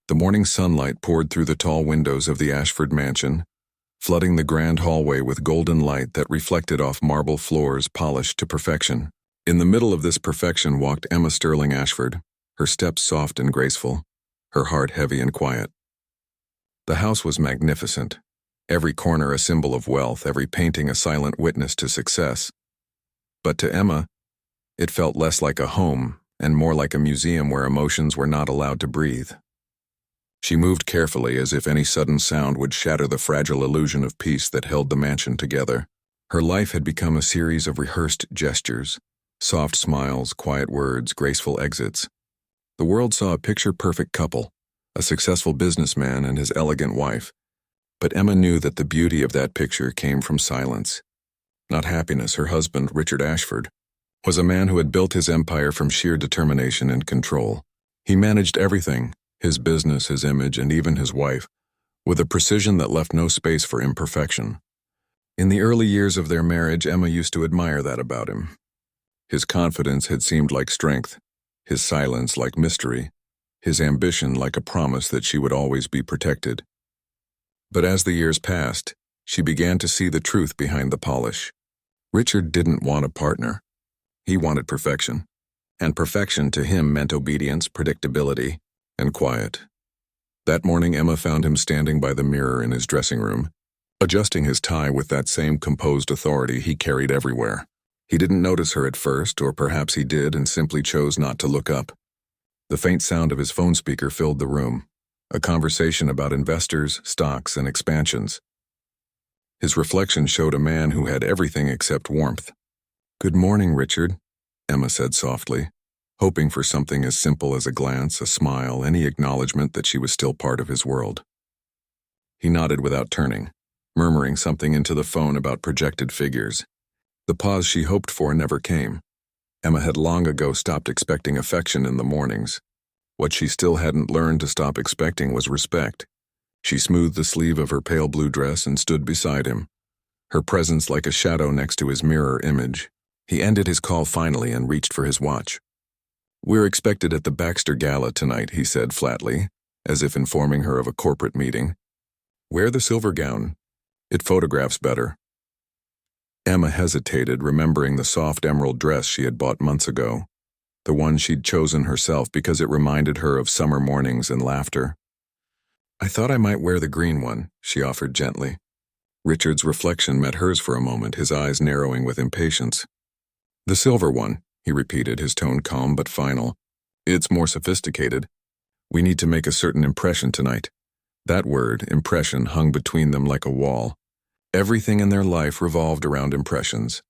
The morning sunlight poured through the tall windows of the Ashford mansion, flooding the grand hallway with golden light that reflected off marble floors polished to perfection. In the middle of this perfection walked Emma Sterling Ashford, her steps soft and graceful, her heart heavy and quiet. The house was magnificent, every corner a symbol of wealth, every painting a silent witness to success. But to Emma, it felt less like a home and more like a museum where emotions were not allowed to breathe. She moved carefully as if any sudden sound would shatter the fragile illusion of peace that held the mansion together. Her life had become a series of rehearsed gestures, soft smiles, quiet words, graceful exits. The world saw a picture-perfect couple, a successful businessman and his elegant wife. But Emma knew that the beauty of that picture came from silence, not happiness. Her husband, Richard Ashford, was a man who had built his empire from sheer determination and control. He managed everything, his business, his image, and even his wife, with a precision that left no space for imperfection. In the early years of their marriage, Emma used to admire that about him. His confidence had seemed like strength, his silence like mystery, his ambition like a promise that she would always be protected. But as the years passed, she began to see the truth behind the polish. Richard didn't want a partner. He wanted perfection, and perfection to him meant obedience, predictability, and quiet. That morning, Emma found him standing by the mirror in his dressing room, adjusting his tie with that same composed authority he carried everywhere. He didn't notice her at first, or perhaps he did and simply chose not to look up. The faint sound of his phone speaker filled the room, a conversation about investors, stocks, and expansions. His reflection showed a man who had everything except warmth. "Good morning, Richard," Emma said softly, hoping for something as simple as a glance, a smile, any acknowledgement that she was still part of his world. He nodded without turning, murmuring something into the phone about projected figures. The pause she hoped for never came. Emma had long ago stopped expecting affection in the mornings. What she still hadn't learned to stop expecting was respect. She smoothed the sleeve of her pale blue dress and stood beside him, her presence like a shadow next to his mirror image. He ended his call finally and reached for his watch. "We're expected at the Baxter Gala tonight," he said flatly, as if informing her of a corporate meeting. "Wear the silver gown. It photographs better." Emma hesitated, remembering the soft emerald dress she had bought months ago, the one she'd chosen herself because it reminded her of summer mornings and laughter. "I thought I might wear the green one," she offered gently. Richard's reflection met hers for a moment, his eyes narrowing with impatience. "The silver one," he repeated, his tone calm but final. "It's more sophisticated. We need to make a certain impression tonight." That word, impression, hung between them like a wall. Everything in their life revolved around impressions.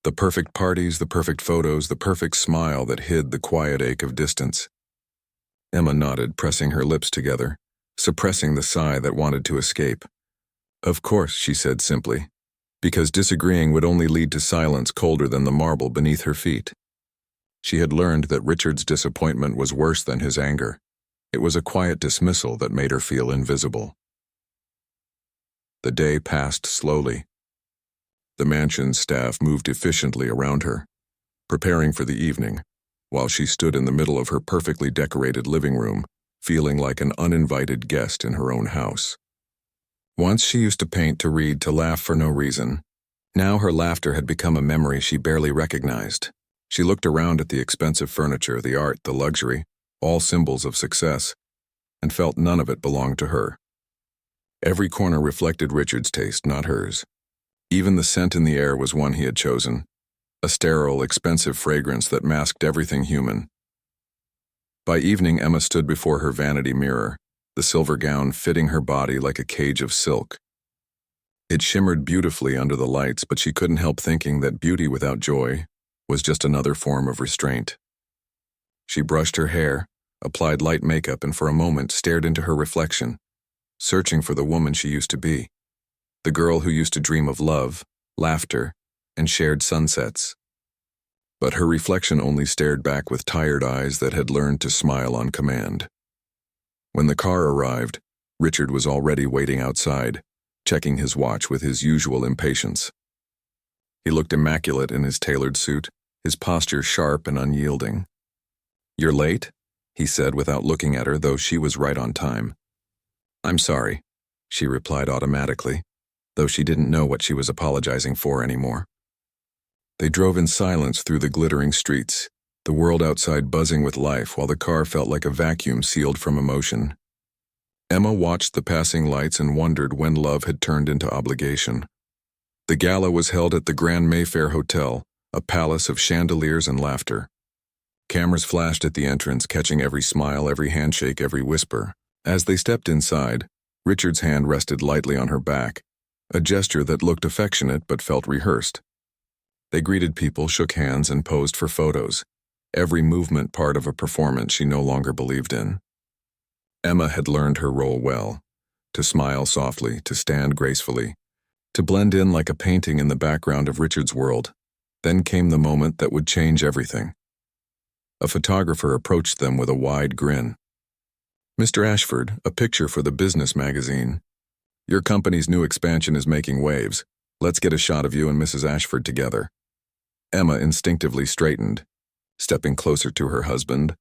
The perfect parties, the perfect photos, the perfect smile that hid the quiet ache of distance. Emma nodded, pressing her lips together, suppressing the sigh that wanted to escape. "Of course," she said simply, because disagreeing would only lead to silence colder than the marble beneath her feet. She had learned that Richard's disappointment was worse than his anger. It was a quiet dismissal that made her feel invisible. The day passed slowly. The mansion's staff moved efficiently around her, preparing for the evening, while she stood in the middle of her perfectly decorated living room, feeling like an uninvited guest in her own house. Once she used to paint, to read, to laugh for no reason. Now her laughter had become a memory she barely recognized. She looked around at the expensive furniture, the art, the luxury, all symbols of success, and felt none of it belonged to her. Every corner reflected Richard's taste, not hers. Even the scent in the air was one he had chosen, a sterile, expensive fragrance that masked everything human. By evening, Emma stood before her vanity mirror, the silver gown fitting her body like a cage of silk. It shimmered beautifully under the lights, but she couldn't help thinking that beauty without joy was just another form of restraint. She brushed her hair, applied light makeup, and for a moment stared into her reflection, searching for the woman she used to be, the girl who used to dream of love, laughter, and shared sunsets. But her reflection only stared back with tired eyes that had learned to smile on command. When the car arrived, Richard was already waiting outside, checking his watch with his usual impatience. He looked immaculate in his tailored suit, his posture sharp and unyielding. "You're late?" he said without looking at her, though she was right on time. "I'm sorry," she replied automatically, though she didn't know what she was apologizing for anymore. They drove in silence through the glittering streets, the world outside buzzing with life while the car felt like a vacuum sealed from emotion. Emma watched the passing lights and wondered when love had turned into obligation. The gala was held at the Grand Mayfair Hotel, a palace of chandeliers and laughter. Cameras flashed at the entrance, catching every smile, every handshake, every whisper. As they stepped inside, Richard's hand rested lightly on her back, a gesture that looked affectionate but felt rehearsed. They greeted people, shook hands, and posed for photos, every movement part of a performance she no longer believed in. Emma had learned her role well, to smile softly, to stand gracefully, to blend in like a painting in the background of Richard's world. Then came the moment that would change everything. A photographer approached them with a wide grin. "Mr. Ashford, a picture for the business magazine. Your company's new expansion is making waves. Let's get a shot of you and Mrs. Ashford together." Emma instinctively straightened, stepping closer to her husband,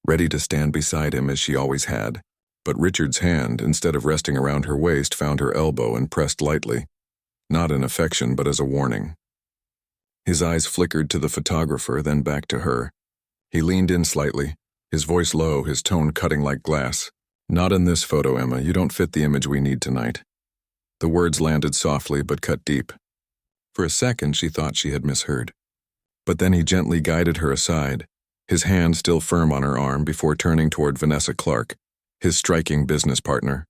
ready to stand beside him as she always had. But Richard's hand, instead of resting around her waist, found her elbow and pressed lightly, not in affection but as a warning. His eyes flickered to the photographer, then back to her. He leaned in slightly, his voice low, his tone cutting like glass. "Not in this photo, Emma. You don't fit the image we need tonight." The words landed softly but cut deep. For a second she thought she had misheard. But then he gently guided her aside, his hand still firm on her arm, before turning toward Vanessa Clark, his striking business partner.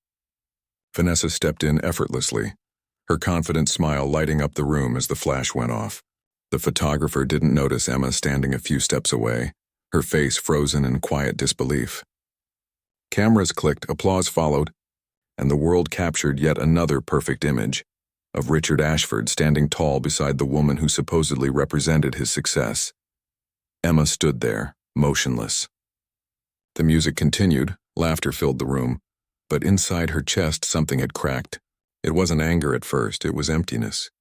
Vanessa stepped in effortlessly, her confident smile lighting up the room as the flash went off. The photographer didn't notice Emma standing a few steps away, her face frozen in quiet disbelief. Cameras clicked, applause followed, and the world captured yet another perfect image of Richard Ashford standing tall beside the woman who supposedly represented his success. Emma stood there, motionless. The music continued, laughter filled the room, but inside her chest something had cracked. It wasn't anger at first, it was emptiness.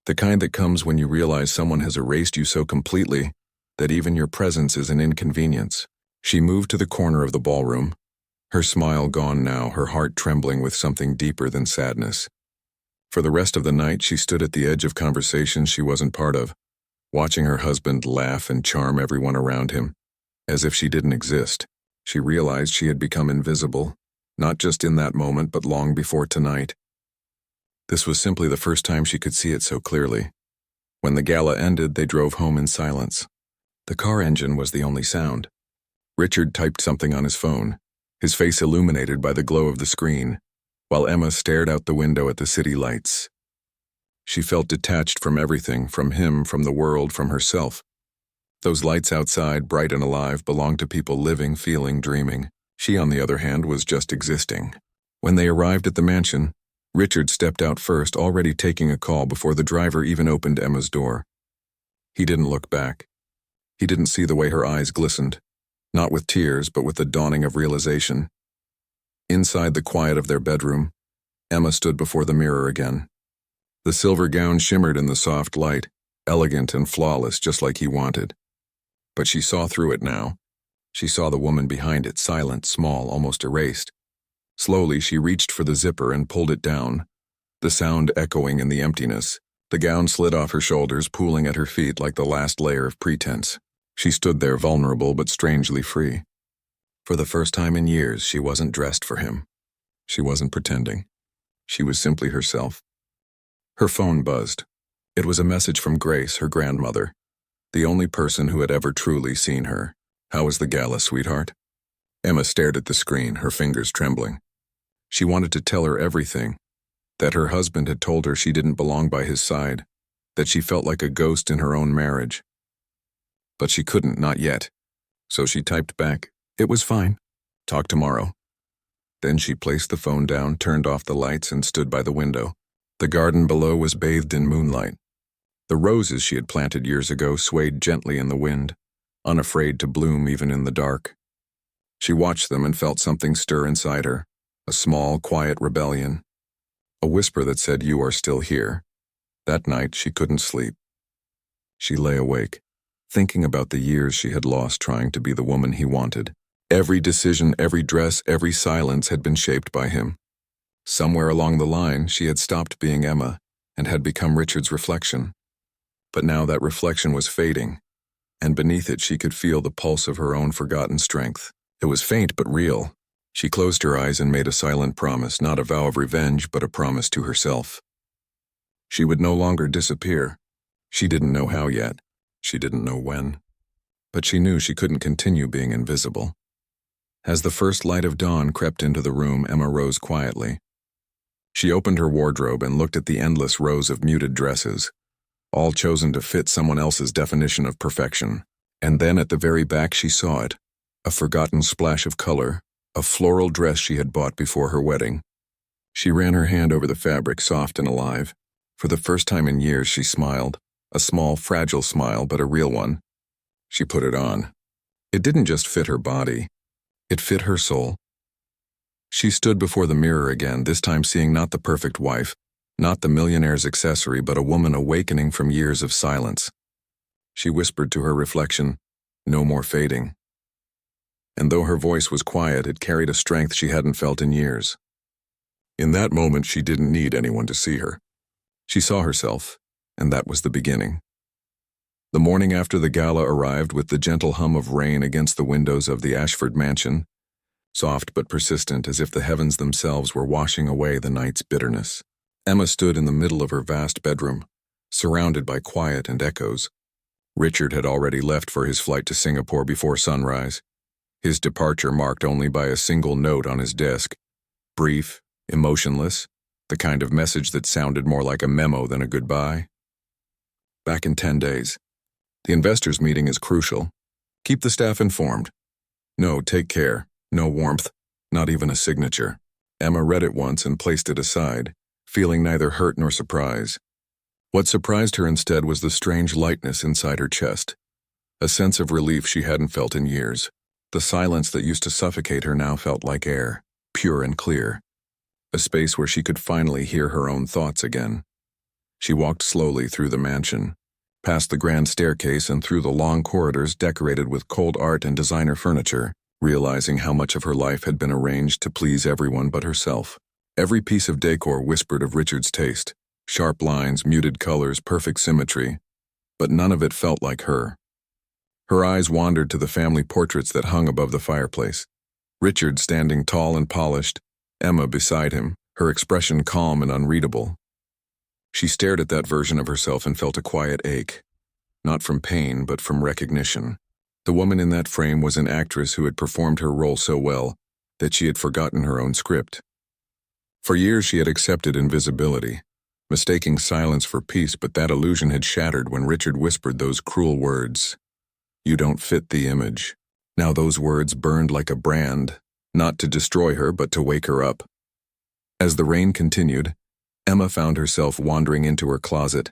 The kind that comes when you realize someone has erased you so completely that even your presence is an inconvenience. She moved to the corner of the ballroom, her smile gone now, her heart trembling with something deeper than sadness. For the rest of the night, she stood at the edge of conversations she wasn't part of, watching her husband laugh and charm everyone around him, as if she didn't exist. She realized she had become invisible, not just in that moment, but long before tonight. This was simply the first time she could see it so clearly. When the gala ended, they drove home in silence. The car engine was the only sound. Richard typed something on his phone, his face illuminated by the glow of the screen, while Emma stared out the window at the city lights. She felt detached from everything, from him, from the world, from herself. Those lights outside, bright and alive, belonged to people living, feeling, dreaming. She, on the other hand, was just existing. When they arrived at the mansion, Richard stepped out first, already taking a call before the driver even opened Emma's door. He didn't look back. He didn't see the way her eyes glistened, not with tears, but with the dawning of realization. Inside the quiet of their bedroom, Emma stood before the mirror again. The silver gown shimmered in the soft light, elegant and flawless, just like he wanted. But she saw through it now. She saw the woman behind it, silent, small, almost erased. Slowly, she reached for the zipper and pulled it down, the sound echoing in the emptiness. The gown slid off her shoulders, pooling at her feet like the last layer of pretense. She stood there, vulnerable but strangely free. For the first time in years, she wasn't dressed for him. She wasn't pretending. She was simply herself. Her phone buzzed. It was a message from Grace, her grandmother, the only person who had ever truly seen her. "How was the gala, sweetheart?" Emma stared at the screen, her fingers trembling. She wanted to tell her everything, that her husband had told her she didn't belong by his side, that she felt like a ghost in her own marriage. But she couldn't, not yet. So she typed back, "It was fine. Talk tomorrow." Then she placed the phone down, turned off the lights, and stood by the window. The garden below was bathed in moonlight. The roses she had planted years ago swayed gently in the wind, unafraid to bloom even in the dark. She watched them and felt something stir inside her, a small, quiet rebellion, a whisper that said, "You are still here." That night, she couldn't sleep. She lay awake, thinking about the years she had lost trying to be the woman he wanted. Every decision, every dress, every silence had been shaped by him. Somewhere along the line, she had stopped being Emma and had become Richard's reflection. But now that reflection was fading, and beneath it she could feel the pulse of her own forgotten strength. It was faint but real. She closed her eyes and made a silent promise, not a vow of revenge, but a promise to herself. She would no longer disappear. She didn't know how yet. She didn't know when. But she knew she couldn't continue being invisible. As the first light of dawn crept into the room, Emma rose quietly. She opened her wardrobe and looked at the endless rows of muted dresses, all chosen to fit someone else's definition of perfection. And then at the very back she saw it, a forgotten splash of color, a floral dress she had bought before her wedding. She ran her hand over the fabric, soft and alive. For the first time in years she smiled, a small, fragile smile, but a real one. She put it on. It didn't just fit her body, it fit her soul. She stood before the mirror again, this time seeing not the perfect wife, not the millionaire's accessory, but a woman awakening from years of silence. She whispered to her reflection, "No more fading." And though her voice was quiet, it carried a strength she hadn't felt in years. In that moment, she didn't need anyone to see her. She saw herself, and that was the beginning. The morning after the gala arrived with the gentle hum of rain against the windows of the Ashford mansion, soft but persistent, as if the heavens themselves were washing away the night's bitterness. Emma stood in the middle of her vast bedroom, surrounded by quiet and echoes. Richard had already left for his flight to Singapore before sunrise, his departure marked only by a single note on his desk, brief, emotionless, the kind of message that sounded more like a memo than a goodbye. "Back in 10 days. The investors' meeting is crucial. Keep the staff informed. No, take care. No warmth, not even a signature." Emma read it once and placed it aside, feeling neither hurt nor surprise. What surprised her instead was the strange lightness inside her chest, a sense of relief she hadn't felt in years. The silence that used to suffocate her now felt like air, pure and clear, a space where she could finally hear her own thoughts again. She walked slowly through the mansion, past the grand staircase and through the long corridors decorated with cold art and designer furniture, realizing how much of her life had been arranged to please everyone but herself. Every piece of decor whispered of Richard's taste, sharp lines, muted colors, perfect symmetry, but none of it felt like her. Her eyes wandered to the family portraits that hung above the fireplace. Richard standing tall and polished, Emma beside him, her expression calm and unreadable. She stared at that version of herself and felt a quiet ache, not from pain but from recognition. The woman in that frame was an actress who had performed her role so well that she had forgotten her own script. For years she had accepted invisibility, mistaking silence for peace, but that illusion had shattered when Richard whispered those cruel words, "You don't fit the image." Now those words burned like a brand, not to destroy her but to wake her up. As the rain continued, Emma found herself wandering into her closet.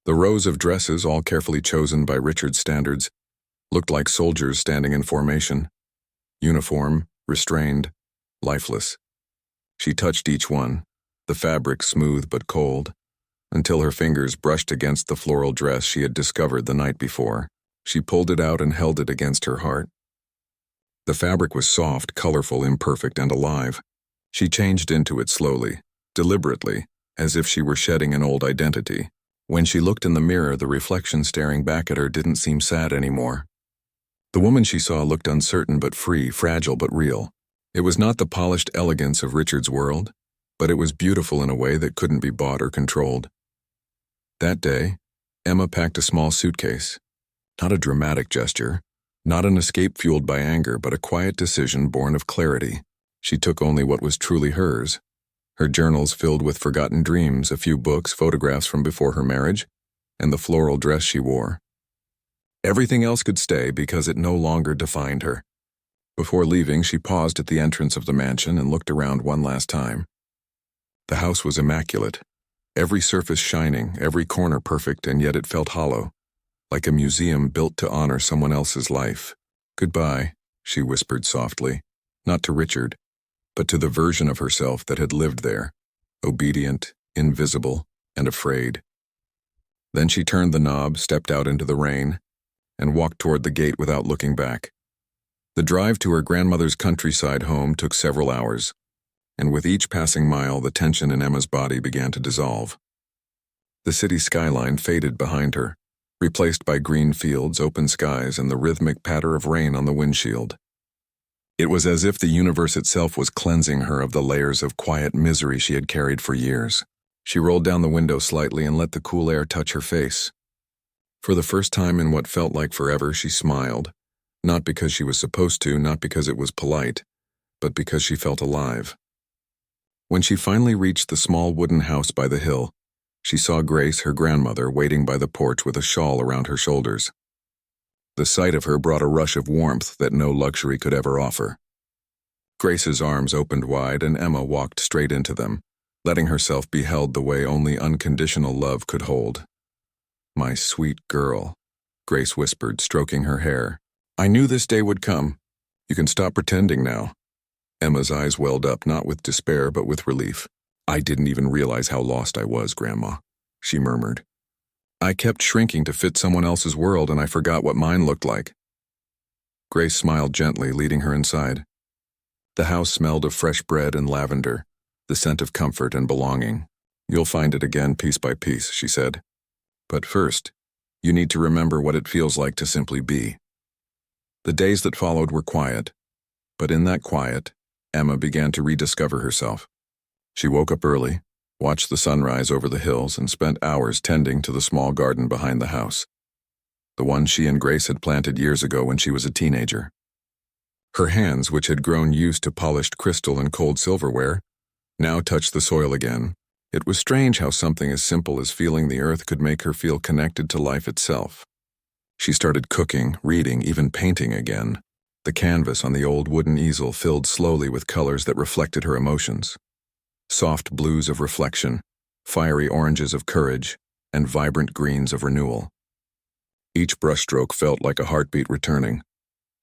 The rows of dresses, all carefully chosen by Richard's standards, looked like soldiers standing in formation, uniform, restrained, lifeless. She touched each one, the fabric smooth but cold, until her fingers brushed against the floral dress she had discovered the night before. She pulled it out and held it against her heart. The fabric was soft, colorful, imperfect, and alive. She changed into it slowly, deliberately, as if she were shedding an old identity. When she looked in the mirror, the reflection staring back at her didn't seem sad anymore. The woman she saw looked uncertain but free, fragile but real. It was not the polished elegance of Richard's world, but it was beautiful in a way that couldn't be bought or controlled. That day, Emma packed a small suitcase. Not a dramatic gesture, not an escape fueled by anger, but a quiet decision born of clarity. She took only what was truly hers. Her journals filled with forgotten dreams, a few books, photographs from before her marriage, and the floral dress she wore. Everything else could stay because it no longer defined her. Before leaving, she paused at the entrance of the mansion and looked around one last time. The house was immaculate, every surface shining, every corner perfect, and yet it felt hollow, like a museum built to honor someone else's life. "Goodbye," she whispered softly, not to Richard, but to the version of herself that had lived there, obedient, invisible, and afraid. Then she turned the knob, stepped out into the rain, and walked toward the gate without looking back. The drive to her grandmother's countryside home took several hours, and with each passing mile, the tension in Emma's body began to dissolve. The city skyline faded behind her, replaced by green fields, open skies, and the rhythmic patter of rain on the windshield. It was as if the universe itself was cleansing her of the layers of quiet misery she had carried for years. She rolled down the window slightly and let the cool air touch her face. For the first time in what felt like forever, she smiled, not because she was supposed to, not because it was polite, but because she felt alive. When she finally reached the small wooden house by the hill, she saw Grace, her grandmother, waiting by the porch with a shawl around her shoulders. The sight of her brought a rush of warmth that no luxury could ever offer. Grace's arms opened wide and Emma walked straight into them, letting herself be held the way only unconditional love could hold. "My sweet girl," Grace whispered, stroking her hair. "I knew this day would come. You can stop pretending now." Emma's eyes welled up, not with despair but with relief. "I didn't even realize how lost I was, Grandma," she murmured. "I kept shrinking to fit someone else's world and I forgot what mine looked like." Grace smiled gently, leading her inside. The house smelled of fresh bread and lavender, the scent of comfort and belonging. "You'll find it again piece by piece," she said. "But first, you need to remember what it feels like to simply be." The days that followed were quiet, but in that quiet, Emma began to rediscover herself. She woke up early, watched the sunrise over the hills, and spent hours tending to the small garden behind the house, the one she and Grace had planted years ago when she was a teenager. Her hands, which had grown used to polished crystal and cold silverware, now touched the soil again. It was strange how something as simple as feeling the earth could make her feel connected to life itself. She started cooking, reading, even painting again. The canvas on the old wooden easel filled slowly with colors that reflected her emotions. Soft blues of reflection, fiery oranges of courage, and vibrant greens of renewal. Each brushstroke felt like a heartbeat returning.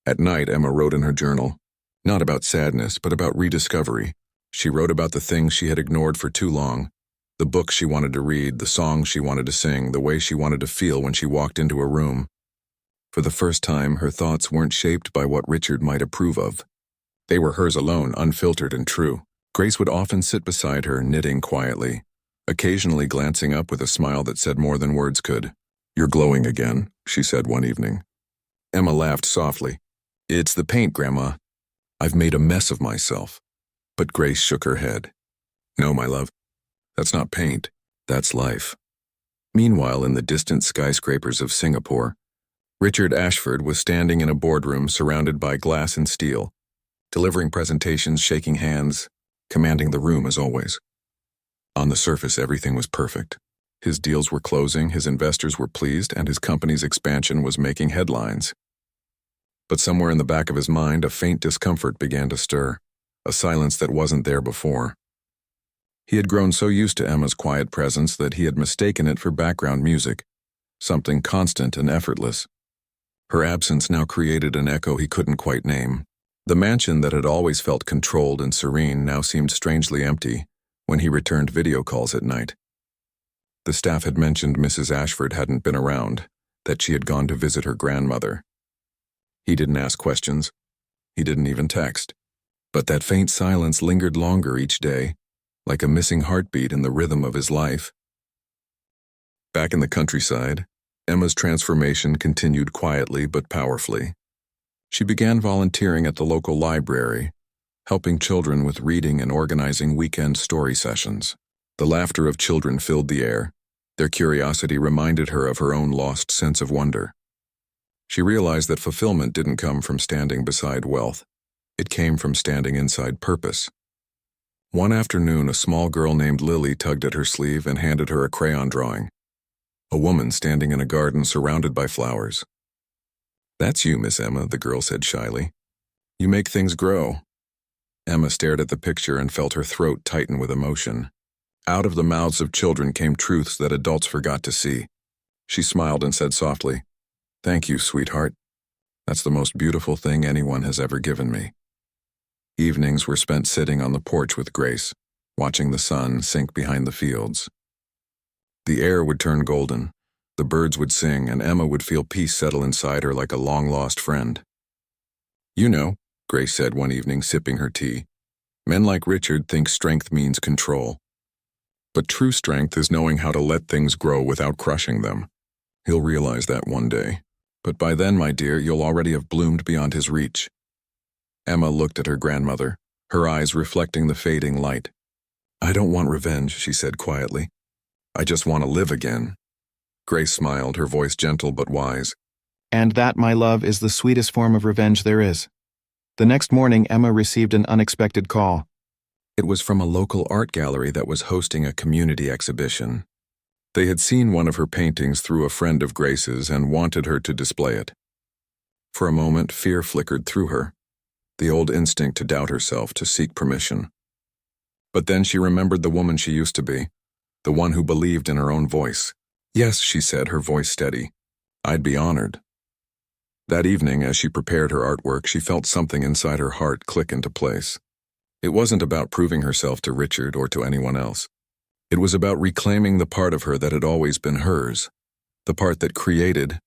At night, Emma wrote in her journal, not about sadness, but about rediscovery. She wrote about the things she had ignored for too long, the books she wanted to read, the songs she wanted to sing, the way she wanted to feel when she walked into a room. For the first time, her thoughts weren't shaped by what Richard might approve of. They were hers alone, unfiltered and true. Grace would often sit beside her, knitting quietly, occasionally glancing up with a smile that said more than words could. "You're glowing again," she said one evening. Emma laughed softly. "It's the paint, Grandma. I've made a mess of myself." But Grace shook her head. "No, my love. That's not paint. That's life." Meanwhile, in the distant skyscrapers of Singapore, Richard Ashford was standing in a boardroom surrounded by glass and steel, delivering presentations, shaking hands, commanding the room as always. On the surface, everything was perfect. His deals were closing, his investors were pleased, and his company's expansion was making headlines. But somewhere in the back of his mind, a faint discomfort began to stir, a silence that wasn't there before. He had grown so used to Emma's quiet presence that he had mistaken it for background music, something constant and effortless. Her absence now created an echo he couldn't quite name. The mansion that had always felt controlled and serene now seemed strangely empty when he returned video calls at night. The staff had mentioned Mrs. Ashford hadn't been around, that she had gone to visit her grandmother. He didn't ask questions. He didn't even text. But that faint silence lingered longer each day, like a missing heartbeat in the rhythm of his life. Back in the countryside, Emma's transformation continued quietly but powerfully. She began volunteering at the local library, helping children with reading and organizing weekend story sessions. The laughter of children filled the air. Their curiosity reminded her of her own lost sense of wonder. She realized that fulfillment didn't come from standing beside wealth. It came from standing inside purpose. One afternoon, a small girl named Lily tugged at her sleeve and handed her a crayon drawing. A woman standing in a garden surrounded by flowers. "That's you, Miss Emma," the girl said shyly. "You make things grow." Emma stared at the picture and felt her throat tighten with emotion. Out of the mouths of children came truths that adults forgot to see. She smiled and said softly, "Thank you, sweetheart. That's the most beautiful thing anyone has ever given me." Evenings were spent sitting on the porch with Grace, watching the sun sink behind the fields. The air would turn golden, the birds would sing, and Emma would feel peace settle inside her like a long-lost friend. You know, Grace said one evening, sipping her tea. Men like Richard think strength means control. But true strength is knowing how to let things grow without crushing them. He'll realize that one day. But by then, my dear, you'll already have bloomed beyond his reach. Emma looked at her grandmother, her eyes reflecting the fading light. I don't want revenge, she said quietly. I just want to live again. Grace smiled, her voice gentle but wise. And that, my love, is the sweetest form of revenge there is. The next morning, Emma received an unexpected call. It was from a local art gallery that was hosting a community exhibition. They had seen one of her paintings through a friend of Grace's and wanted her to display it. For a moment, fear flickered through her, the old instinct to doubt herself, to seek permission. But then she remembered the woman she used to be, the one who believed in her own voice. Yes, she said, her voice steady. I'd be honored. That evening, as she prepared her artwork, she felt something inside her heart click into place. It wasn't about proving herself to Richard or to anyone else. It was about reclaiming the part of her that had always been hers, the part that created,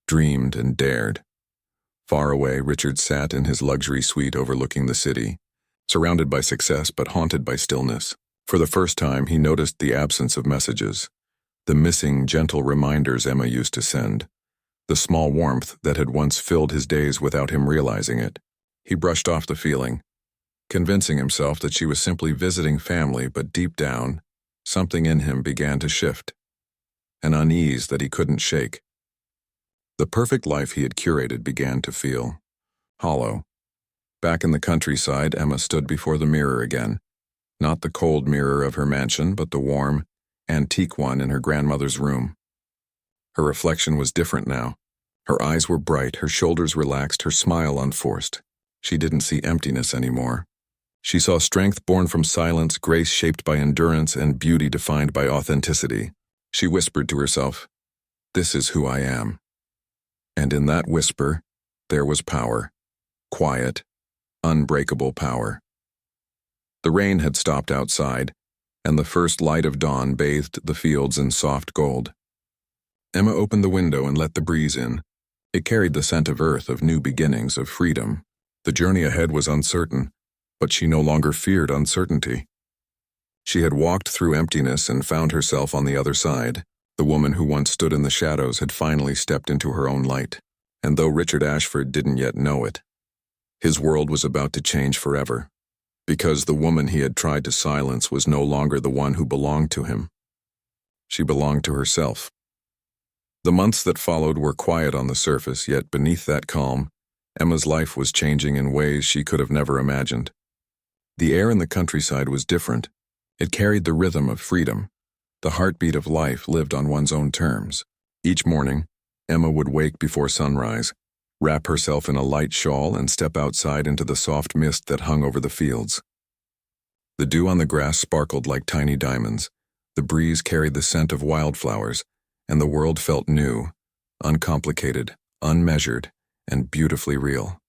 dreamed, and dared. Far away, Richard sat in his luxury suite overlooking the city, surrounded by success but haunted by stillness. For the first time, he noticed the absence of messages, the missing, gentle reminders Emma used to send, the small warmth that had once filled his days without him realizing it. He brushed off the feeling, convincing himself that she was simply visiting family, but deep down, something in him began to shift, an unease that he couldn't shake. The perfect life he had curated began to feel hollow. Back in the countryside, Emma stood before the mirror again, not the cold mirror of her mansion, but the warm, antique one in her grandmother's room. Her reflection was different now. Her eyes were bright, her shoulders relaxed, her smile unforced. She didn't see emptiness anymore. She saw strength born from silence, grace shaped by endurance, and beauty defined by authenticity. She whispered to herself, "This is who I am." And in that whisper, there was power. Quiet, unbreakable power. The rain had stopped outside, and the first light of dawn bathed the fields in soft gold. Emma opened the window and let the breeze in. It carried the scent of earth, of new beginnings, of freedom. The journey ahead was uncertain, but she no longer feared uncertainty. She had walked through emptiness and found herself on the other side. The woman who once stood in the shadows had finally stepped into her own light, and though Richard Ashford didn't yet know it, his world was about to change forever, because the woman he had tried to silence was no longer the one who belonged to him. She belonged to herself. The months that followed were quiet on the surface, yet beneath that calm, Emma's life was changing in ways she could have never imagined. The air in the countryside was different. It carried the rhythm of freedom. The heartbeat of life lived on one's own terms. Each morning, Emma would wake before sunrise, wrap herself in a light shawl, and step outside into the soft mist that hung over the fields. The dew on the grass sparkled like tiny diamonds. The breeze carried the scent of wildflowers, and the world felt new, uncomplicated, unmeasured, and beautifully real.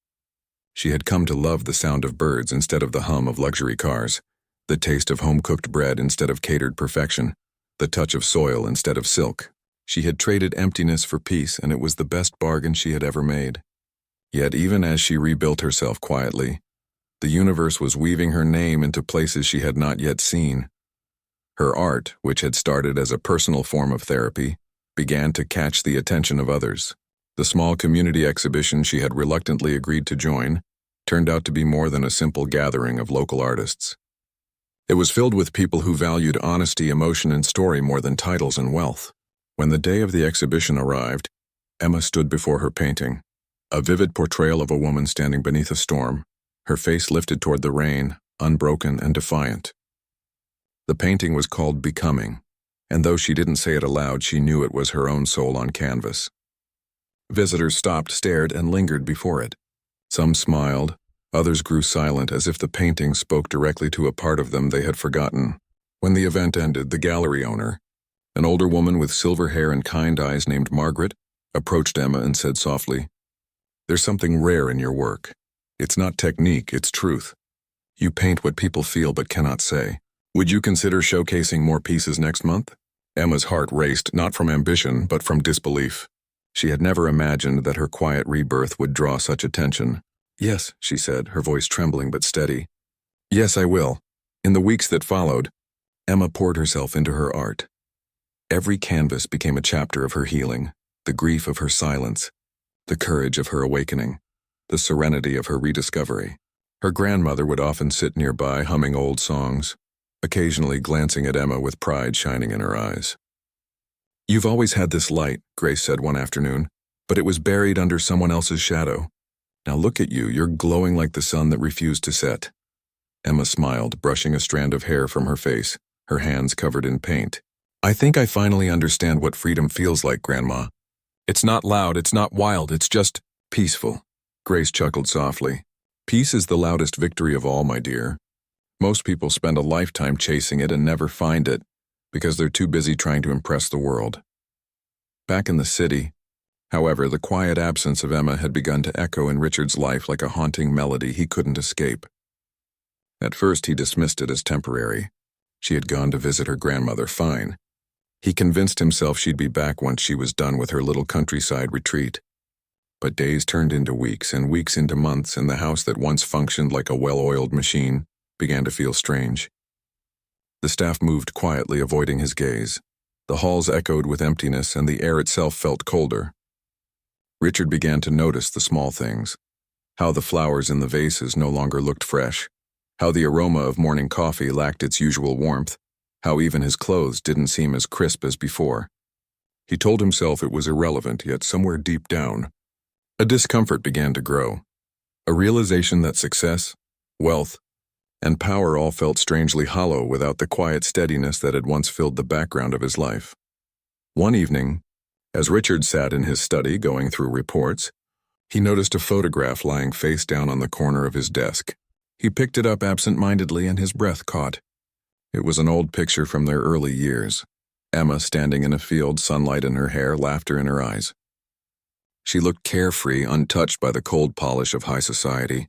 She had come to love the sound of birds instead of the hum of luxury cars, the taste of home-cooked bread instead of catered perfection, the touch of soil instead of silk. She had traded emptiness for peace, and it was the best bargain she had ever made. Yet even as she rebuilt herself quietly, the universe was weaving her name into places she had not yet seen. Her art, which had started as a personal form of therapy, began to catch the attention of others. The small community exhibition she had reluctantly agreed to join turned out to be more than a simple gathering of local artists. It was filled with people who valued honesty, emotion, and story more than titles and wealth. When the day of the exhibition arrived, Emma stood before her painting, a vivid portrayal of a woman standing beneath a storm, her face lifted toward the rain, unbroken and defiant. The painting was called Becoming, and though she didn't say it aloud, she knew it was her own soul on canvas. Visitors stopped, stared, and lingered before it. Some smiled, others grew silent as if the painting spoke directly to a part of them they had forgotten. When the event ended, the gallery owner, an older woman with silver hair and kind eyes named Margaret, approached Emma and said softly, "There's something rare in your work. It's not technique, it's truth. You paint what people feel but cannot say. Would you consider showcasing more pieces next month?" Emma's heart raced, not from ambition, but from disbelief. She had never imagined that her quiet rebirth would draw such attention. Yes, she said, her voice trembling but steady. Yes, I will. In the weeks that followed, Emma poured herself into her art. Every canvas became a chapter of her healing, the grief of her silence, the courage of her awakening, the serenity of her rediscovery. Her grandmother would often sit nearby humming old songs, occasionally glancing at Emma with pride shining in her eyes. You've always had this light, Grace said one afternoon, but it was buried under someone else's shadow. Now look at you, you're glowing like the sun that refused to set. Emma smiled, brushing a strand of hair from her face, her hands covered in paint. I think I finally understand what freedom feels like, Grandma. It's not loud, it's not wild, it's just peaceful. Grace chuckled softly. Peace is the loudest victory of all, my dear. Most people spend a lifetime chasing it and never find it, because they're too busy trying to impress the world. Back in the city, however, the quiet absence of Emma had begun to echo in Richard's life like a haunting melody he couldn't escape. At first he dismissed it as temporary. She had gone to visit her grandmother, fine. He convinced himself she'd be back once she was done with her little countryside retreat. But days turned into weeks and weeks into months, and the house that once functioned like a well-oiled machine began to feel strange. The staff moved quietly, avoiding his gaze. The halls echoed with emptiness, and the air itself felt colder. Richard began to notice the small things, how the flowers in the vases no longer looked fresh, how the aroma of morning coffee lacked its usual warmth, how even his clothes didn't seem as crisp as before. He told himself it was irrelevant, yet somewhere deep down, a discomfort began to grow, a realization that success, wealth, and power all felt strangely hollow without the quiet steadiness that had once filled the background of his life. One evening, as Richard sat in his study going through reports, he noticed a photograph lying face down on the corner of his desk. He picked it up absent-mindedly and his breath caught. It was an old picture from their early years. Emma standing in a field, sunlight in her hair, laughter in her eyes. She looked carefree, untouched by the cold polish of high society.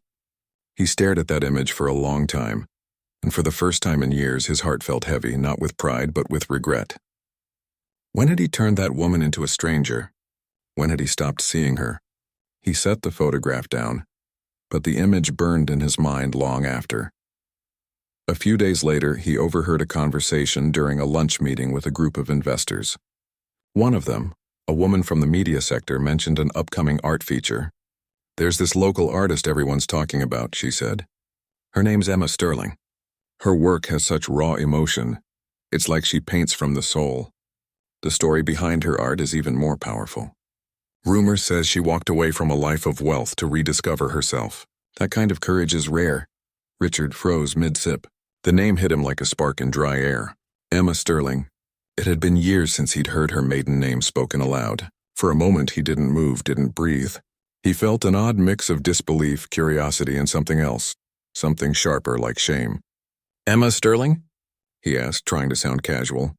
He stared at that image for a long time, and for the first time in years his heart felt heavy, not with pride but with regret. When had he turned that woman into a stranger? When had he stopped seeing her? He set the photograph down, but the image burned in his mind long after. A few days later, he overheard a conversation during a lunch meeting with a group of investors. One of them, a woman from the media sector, mentioned an upcoming art feature. There's this local artist everyone's talking about, she said. Her name's Emma Sterling. Her work has such raw emotion. It's like she paints from the soul. The story behind her art is even more powerful. Rumor says she walked away from a life of wealth to rediscover herself. That kind of courage is rare. Richard froze mid-sip. The name hit him like a spark in dry air. Emma Sterling. It had been years since he'd heard her maiden name spoken aloud. For a moment he didn't move, didn't breathe. He felt an odd mix of disbelief, curiosity, and something else. Something sharper, like shame. Emma Sterling? He asked, trying to sound casual.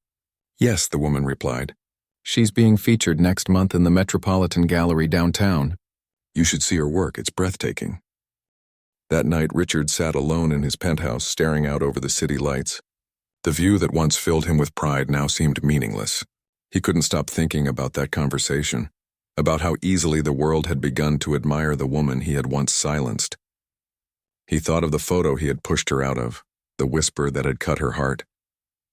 Yes, the woman replied. She's being featured next month in the Metropolitan Gallery downtown. You should see her work, it's breathtaking. That night, Richard sat alone in his penthouse, staring out over the city lights. The view that once filled him with pride now seemed meaningless. He couldn't stop thinking about that conversation, about how easily the world had begun to admire the woman he had once silenced. He thought of the photo he had pushed her out of, the whisper that had cut her heart.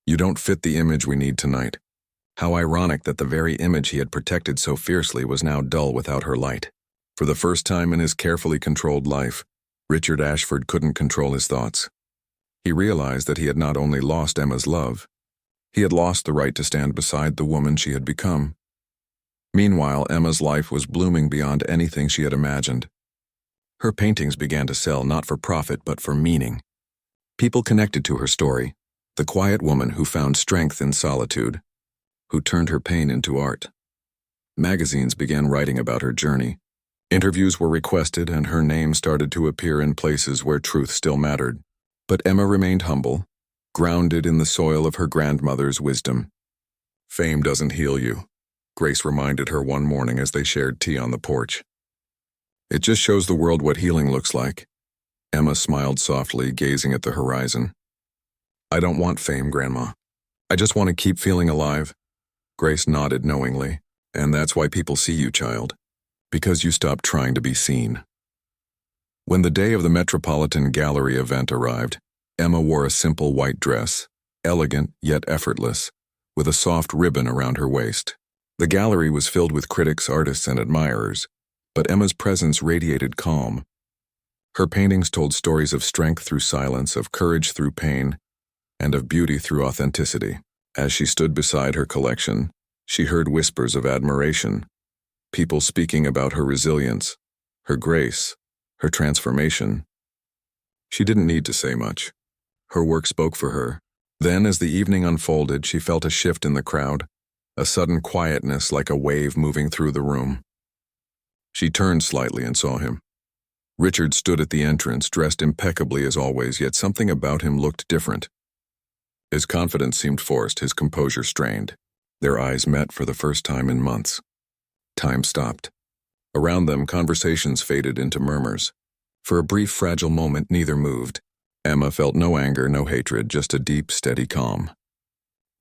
You don't fit the image we need tonight. How ironic that the very image he had protected so fiercely was now dull without her light. For the first time in his carefully controlled life, Richard Ashford couldn't control his thoughts. He realized that he had not only lost Emma's love, he had lost the right to stand beside the woman she had become. Meanwhile, Emma's life was blooming beyond anything she had imagined. Her paintings began to sell not for profit but for meaning. People connected to her story, the quiet woman who found strength in solitude, who turned her pain into art. Magazines began writing about her journey. Interviews were requested and her name started to appear in places where truth still mattered. But Emma remained humble, grounded in the soil of her grandmother's wisdom. Fame doesn't heal you, Grace reminded her one morning as they shared tea on the porch. It just shows the world what healing looks like. Emma smiled softly, gazing at the horizon. I don't want fame, Grandma. I just want to keep feeling alive. Grace nodded knowingly. And that's why people see you, child. Because you stopped trying to be seen. When the day of the Metropolitan Gallery event arrived, Emma wore a simple white dress, elegant yet effortless, with a soft ribbon around her waist. The gallery was filled with critics, artists, and admirers, but Emma's presence radiated calm. Her paintings told stories of strength through silence, of courage through pain, and of beauty through authenticity. As she stood beside her collection, she heard whispers of admiration, people speaking about her resilience, her grace, her transformation. She didn't need to say much. Her work spoke for her. Then, as the evening unfolded, she felt a shift in the crowd, a sudden quietness like a wave moving through the room. She turned slightly and saw him. Richard stood at the entrance, dressed impeccably as always, yet something about him looked different. His confidence seemed forced, his composure strained. Their eyes met for the first time in months. Time stopped. Around them, conversations faded into murmurs. For a brief, fragile moment, neither moved. Emma felt no anger, no hatred, just a deep, steady calm.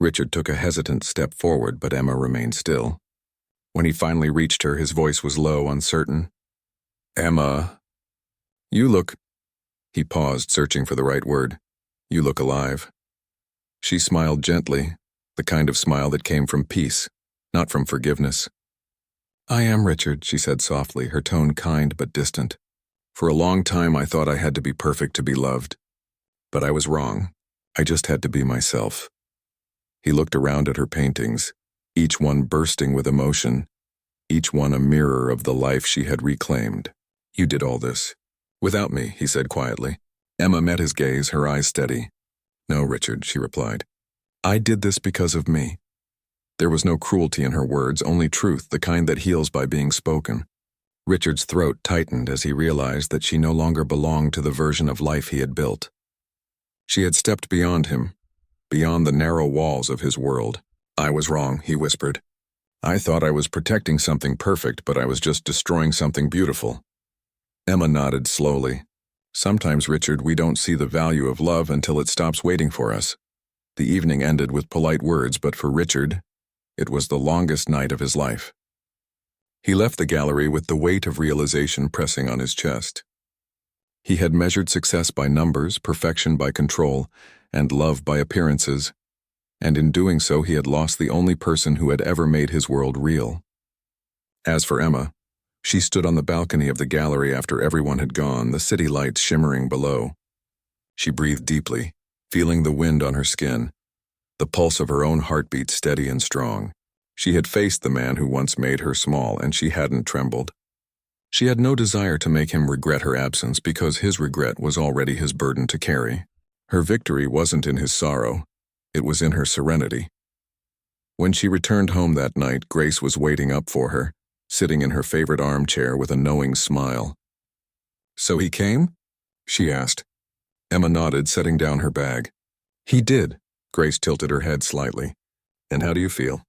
Richard took a hesitant step forward, but Emma remained still. When he finally reached her, his voice was low, uncertain. "Emma, you look—" He paused, searching for the right word. "You look alive." She smiled gently, the kind of smile that came from peace, not from forgiveness. "I am Richard," she said softly, her tone kind but distant. "For a long time I thought I had to be perfect to be loved. But I was wrong. I just had to be myself." He looked around at her paintings, each one bursting with emotion, each one a mirror of the life she had reclaimed. "You did all this without me," he said quietly. Emma met his gaze, her eyes steady. "No, Richard," she replied. "I did this because of me." There was no cruelty in her words, only truth, the kind that heals by being spoken. Richard's throat tightened as he realized that she no longer belonged to the version of life he had built. She had stepped beyond him, beyond the narrow walls of his world. "I was wrong," he whispered. "I thought I was protecting something perfect, but I was just destroying something beautiful." Emma nodded slowly. "Sometimes, Richard, we don't see the value of love until it stops waiting for us." The evening ended with polite words, but for Richard, it was the longest night of his life. He left the gallery with the weight of realization pressing on his chest. He had measured success by numbers, perfection by control, and love by appearances, and in doing so he had lost the only person who had ever made his world real. As for Emma, she stood on the balcony of the gallery after everyone had gone, the city lights shimmering below. She breathed deeply, feeling the wind on her skin, the pulse of her own heartbeat steady and strong. She had faced the man who once made her small, and she hadn't trembled. She had no desire to make him regret her absence because his regret was already his burden to carry. Her victory wasn't in his sorrow, it was in her serenity. When she returned home that night, Grace was waiting up for her, sitting in her favorite armchair with a knowing smile. "So he came?" she asked. Emma nodded, setting down her bag. "He did." Grace tilted her head slightly. "And how do you feel?"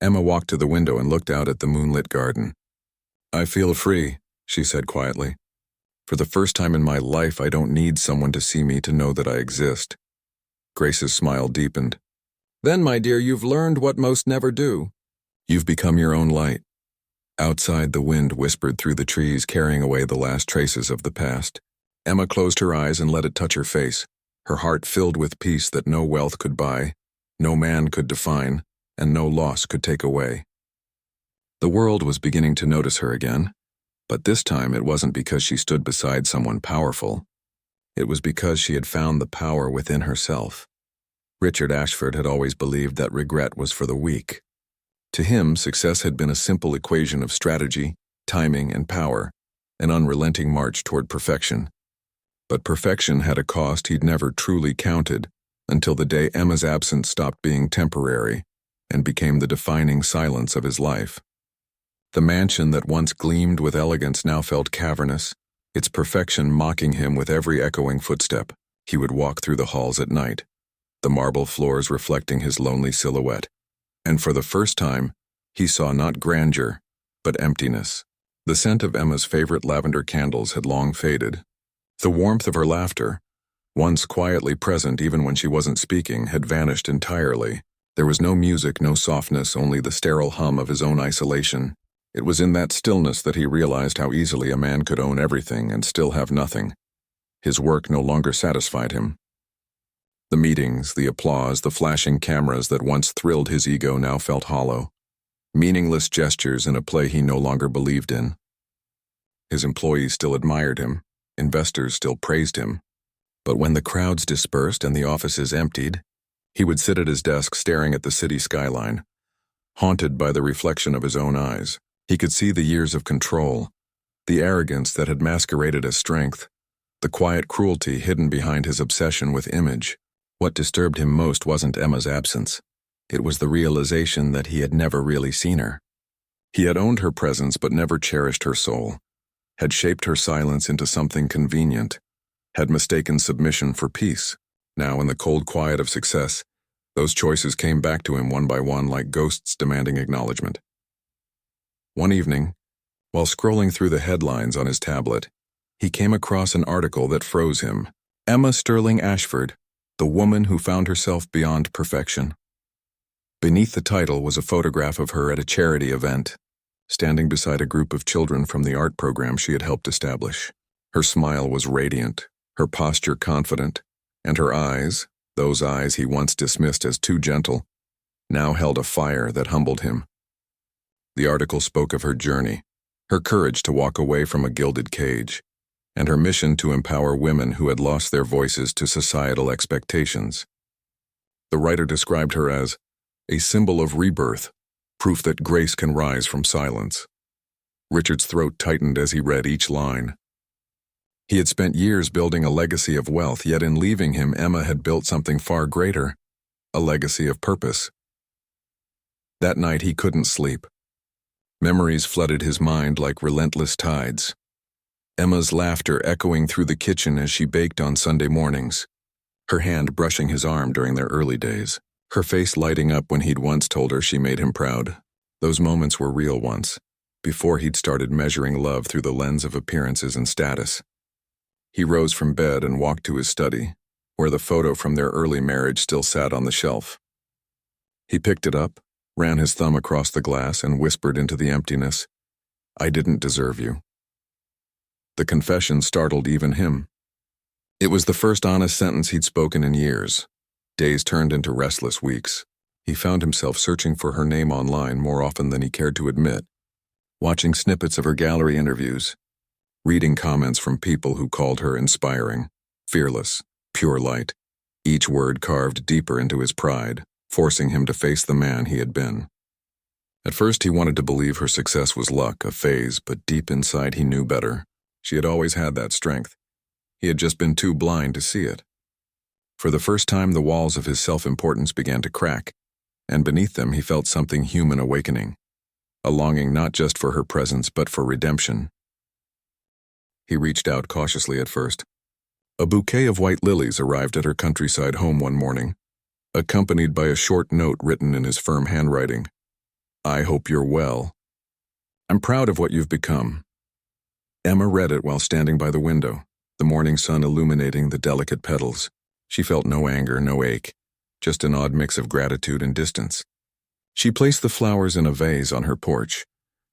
Emma walked to the window and looked out at the moonlit garden. "I feel free," she said quietly. "For the first time in my life, I don't need someone to see me to know that I exist." Grace's smile deepened. "Then, my dear, you've learned what most never do. You've become your own light." Outside, the wind whispered through the trees, carrying away the last traces of the past. Emma closed her eyes and let it touch her face, her heart filled with peace that no wealth could buy, no man could define, and no loss could take away. The world was beginning to notice her again, but this time it wasn't because she stood beside someone powerful. It was because she had found the power within herself. Richard Ashford had always believed that regret was for the weak. To him, success had been a simple equation of strategy, timing, and power, an unrelenting march toward perfection. But perfection had a cost he'd never truly counted until the day Emma's absence stopped being temporary and became the defining silence of his life. The mansion that once gleamed with elegance now felt cavernous, its perfection mocking him with every echoing footstep. He would walk through the halls at night, the marble floors reflecting his lonely silhouette. And for the first time, he saw not grandeur, but emptiness. The scent of Emma's favorite lavender candles had long faded. The warmth of her laughter, once quietly present even when she wasn't speaking, had vanished entirely. There was no music, no softness, only the sterile hum of his own isolation. It was in that stillness that he realized how easily a man could own everything and still have nothing. His work no longer satisfied him. The meetings, the applause, the flashing cameras that once thrilled his ego now felt hollow. Meaningless gestures in a play he no longer believed in. His employees still admired him, investors still praised him. But when the crowds dispersed and the offices emptied, he would sit at his desk staring at the city skyline. Haunted by the reflection of his own eyes, he could see the years of control, the arrogance that had masqueraded as strength, the quiet cruelty hidden behind his obsession with image. What disturbed him most wasn't Emma's absence. It was the realization that he had never really seen her. He had owned her presence but never cherished her soul, had shaped her silence into something convenient, had mistaken submission for peace. Now, in the cold quiet of success, those choices came back to him one by one like ghosts demanding acknowledgement. One evening, while scrolling through the headlines on his tablet, he came across an article that froze him. Emma Sterling Ashford, the woman who found herself beyond perfection. Beneath the title was a photograph of her at a charity event, standing beside a group of children from the art program she had helped establish. Her smile was radiant, her posture confident, and her eyes, those eyes he once dismissed as too gentle, now held a fire that humbled him. The article spoke of her journey, her courage to walk away from a gilded cage, and her mission to empower women who had lost their voices to societal expectations. The writer described her as a symbol of rebirth, proof that grace can rise from silence. Richard's throat tightened as he read each line. He had spent years building a legacy of wealth, yet in leaving him, Emma had built something far greater, a legacy of purpose. That night he couldn't sleep. Memories flooded his mind like relentless tides. Emma's laughter echoing through the kitchen as she baked on Sunday mornings, her hand brushing his arm during their early days, her face lighting up when he'd once told her she made him proud. Those moments were real once, before he'd started measuring love through the lens of appearances and status. He rose from bed and walked to his study, where the photo from their early marriage still sat on the shelf. He picked it up, ran his thumb across the glass, and whispered into the emptiness, "I didn't deserve you." The confession startled even him. It was the first honest sentence he'd spoken in years. Days turned into restless weeks. He found himself searching for her name online more often than he cared to admit, watching snippets of her gallery interviews, reading comments from people who called her inspiring, fearless, pure light, each word carved deeper into his pride, forcing him to face the man he had been. At first he wanted to believe her success was luck, a phase, but deep inside he knew better. She had always had that strength. He had just been too blind to see it. For the first time, the walls of his self-importance began to crack, and beneath them he felt something human awakening, a longing not just for her presence but for redemption. He reached out cautiously at first. A bouquet of white lilies arrived at her countryside home one morning, accompanied by a short note written in his firm handwriting. "I hope you're well. I'm proud of what you've become." Emma read it while standing by the window, the morning sun illuminating the delicate petals. She felt no anger, no ache, just an odd mix of gratitude and distance. She placed the flowers in a vase on her porch,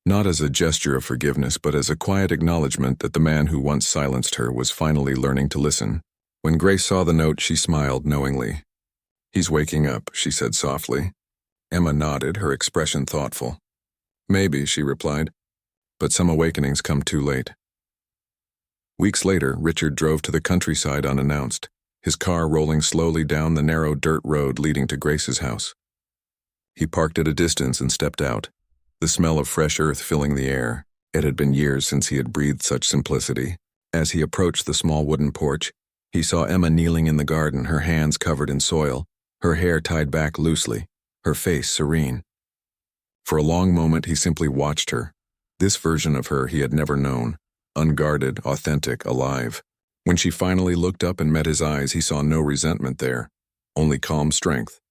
not as a gesture of forgiveness but as a quiet acknowledgement that the man who once silenced her was finally learning to listen. When Grace saw the note, she smiled knowingly. "He's waking up," she said softly. Emma nodded, her expression thoughtful. "Maybe," she replied, "but some awakenings come too late." Weeks later, Richard drove to the countryside unannounced, his car rolling slowly down the narrow dirt road leading to Grace's house. He parked at a distance and stepped out, the smell of fresh earth filling the air. It had been years since he had breathed such simplicity. As he approached the small wooden porch, he saw Emma kneeling in the garden, her hands covered in soil, her hair tied back loosely, her face serene. For a long moment he simply watched her, this version of her he had never known, unguarded, authentic, alive. When she finally looked up and met his eyes, he saw no resentment there, only calm strength.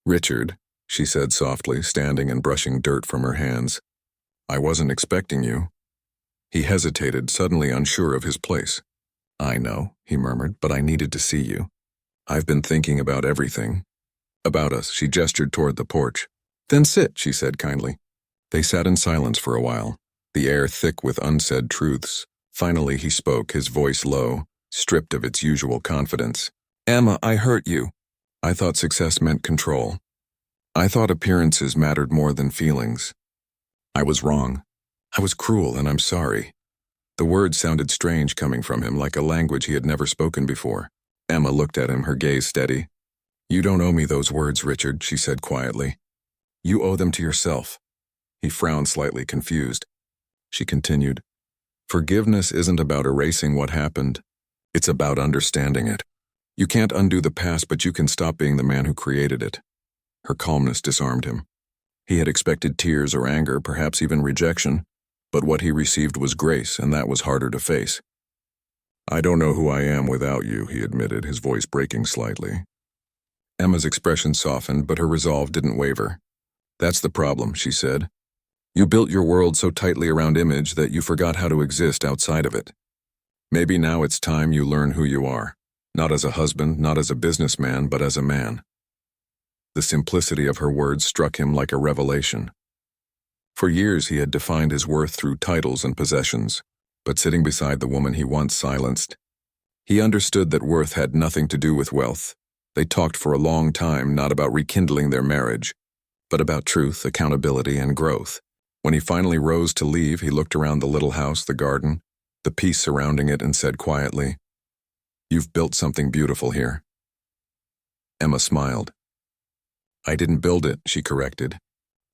"Richard," she said softly, standing and brushing dirt from her hands, "I wasn't expecting you." He hesitated, suddenly unsure of his place. "I know," he murmured, "but I needed to see you. I've been thinking about everything." "About us," she gestured toward the porch. "Then sit," she said kindly. They sat in silence for a while, the air thick with unsaid truths. Finally he spoke, his voice low, stripped of its usual confidence. "Emma, I hurt you. I thought success meant control. I thought appearances mattered more than feelings. I was wrong. I was cruel, and I'm sorry." The words sounded strange coming from him, like a language he had never spoken before. Emma looked at him, her gaze steady. "You don't owe me those words, Richard," she said quietly. "You owe them to yourself." He frowned, slightly confused. She continued, "Forgiveness isn't about erasing what happened. It's about understanding it. You can't undo the past, but you can stop being the man who created it." Her calmness disarmed him. He had expected tears or anger, perhaps even rejection, but what he received was grace, and that was harder to face. "I don't know who I am without you," he admitted, his voice breaking slightly. Emma's expression softened, but her resolve didn't waver. "That's the problem," she said. "You built your world so tightly around image that you forgot how to exist outside of it. Maybe now it's time you learn who you are, not as a husband, not as a businessman, but as a man." The simplicity of her words struck him like a revelation. For years he had defined his worth through titles and possessions, but sitting beside the woman he once silenced, he understood that worth had nothing to do with wealth. They talked for a long time, not about rekindling their marriage, but about truth, accountability, and growth. When he finally rose to leave, he looked around the little house, the garden, the peace surrounding it, and said quietly, "You've built something beautiful here." Emma smiled. "I didn't build it," she corrected.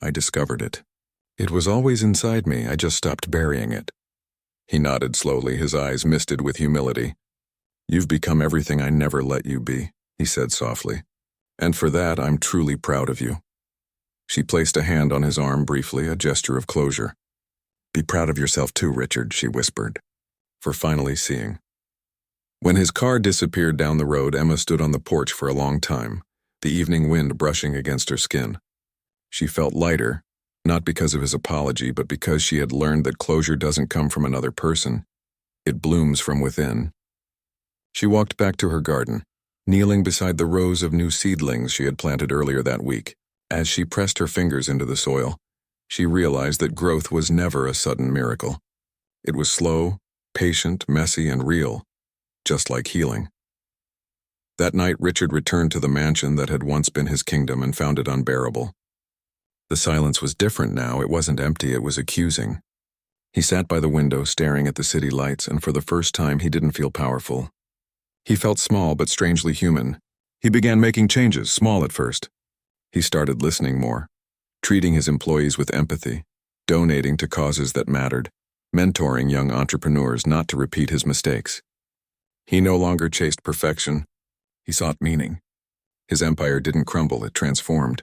"I discovered it. It was always inside me, I just stopped burying it." He nodded slowly, his eyes misted with humility. "You've become everything I never let you be," he said softly. "And for that, I'm truly proud of you." She placed a hand on his arm briefly, a gesture of closure. "Be proud of yourself too, Richard," she whispered, for finally seeing. When his car disappeared down the road, Emma stood on the porch for a long time, the evening wind brushing against her skin. She felt lighter, not because of his apology, but because she had learned that closure doesn't come from another person. It blooms from within. She walked back to her garden, kneeling beside the rows of new seedlings she had planted earlier that week. As she pressed her fingers into the soil, she realized that growth was never a sudden miracle. It was slow, patient, messy, and real, just like healing. That night, Richard returned to the mansion that had once been his kingdom and found it unbearable. The silence was different now. It wasn't empty, it was accusing. He sat by the window, staring at the city lights, and for the first time he didn't feel powerful. He felt small but strangely human. He began making changes, small at first. He started listening more, treating his employees with empathy, donating to causes that mattered, mentoring young entrepreneurs not to repeat his mistakes. He no longer chased perfection. He sought meaning. His empire didn't crumble, it transformed.